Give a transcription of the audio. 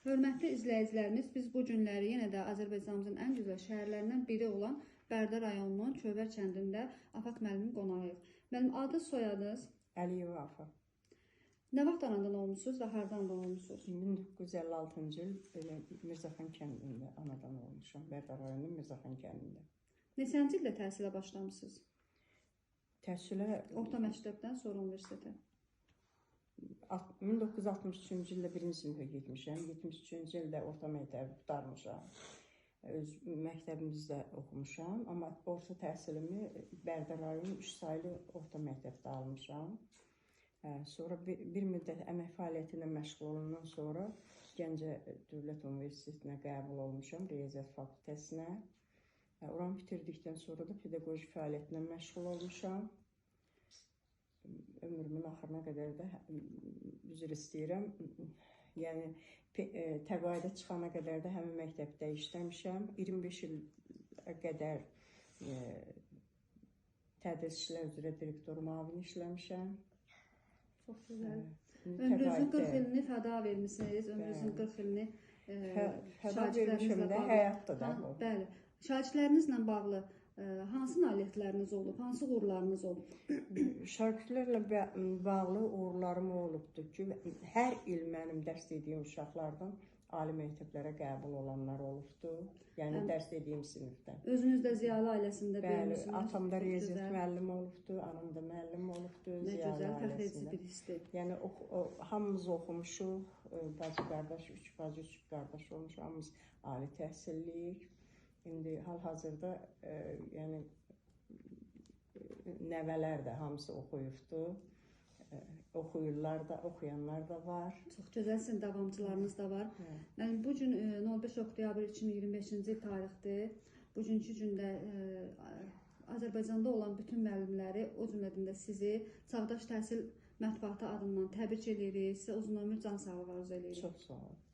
Hörmətli izləyicilərimiz, biz bu günləri yenə də Azərbaycanımızın ən gözəl şəhərlərindən biri olan Bərdə rayonunun Çövər kəndində Afaq müəllimin qonağıyıq. Mənim adı, soyadınız? Əliyeva Afaq. Nə vaxt anadan olmuşsunuz və hardan olmuşsunuz? 1956-cı il Mirzəxan kəndində anadan olmuşam. Bərdə rayonunun Mirzəxan kəndində. Neçənci ildə təhsilə başlamışsınız? Təhsilə Orta məktəbdən sonra universitetə. 1963-cü ildə birinci sinifə getmişəm. 73-cü ildə orta məktəbi qurtarmışam. Öz məktəbimizdə oxumuşam, amma orta təhsilimi Bərdə rayonu 3 saylı orta məktəbdə almışam. Sonra bir müddət əmək fəaliyyəti ilə məşğul olandan sonra Gəncə Dövlət Universitetinə qəbul olmuşam, Riyaziyyat fakültəsinə. Oranı bitirdikdən sonra da pedaqoji fəaliyyətinə məşğul olmuşam. Ömrümün axırına qədər də üzr istəyirəm. Yəni təqaüdə çıxana qədər də həmin məktəbdə işləmişəm. 25 il qədər tədrisçilər üzrə direktor müavini işləmişəm. Çox gözəl. Ömrünüzün 40 ilini fəda vermisiniz. Ömrünüzün 40 ilini şagirdlərinizlə bağlı. Həyatdır da bu. Bəli. Şagirdlərinizlə bağlı hansı nailiyyətləriniz olub, hansı uğurlarınız olub? Şagirdlərlə bağlı uğurlarım olubdur ki, hər il mənim dərs dediyim uşaqlardan ali məktəblərə qəbul olanlar olubdur. Yəni dərs dediyim sinifdən. Özünüz də ziyalı ailəsində böyümüsünüz. Bəli, atam da riyaziyyat müəllimi olubdur, anam da müəllim olubdur. Nə gözəl, fəxr edici bir hissdir. Yəni hamımız oxumuşuq, bacı qardaş, 3 bacı, 3 qardaş olmuş, hamımız ali təhsilliyik. İndi hal-hazırda yəni nəvələr də hamısı oxuyubdur. Oxuyurlar da, oxuyanlar da var. Çox gözəl, sizin davamçılarınız da var. Yəni bu gün 15 oktyabr 2025-ci il tarixdir. Bugünkü gündə Azərbaycanda olan bütün müəllimləri, o cümlədən də sizi Çağdaş Təhsil Mətbuatı adından təbrik edirik. Sizə uzun ömür, can sağlığı arzu edirik. Çox sağ olun.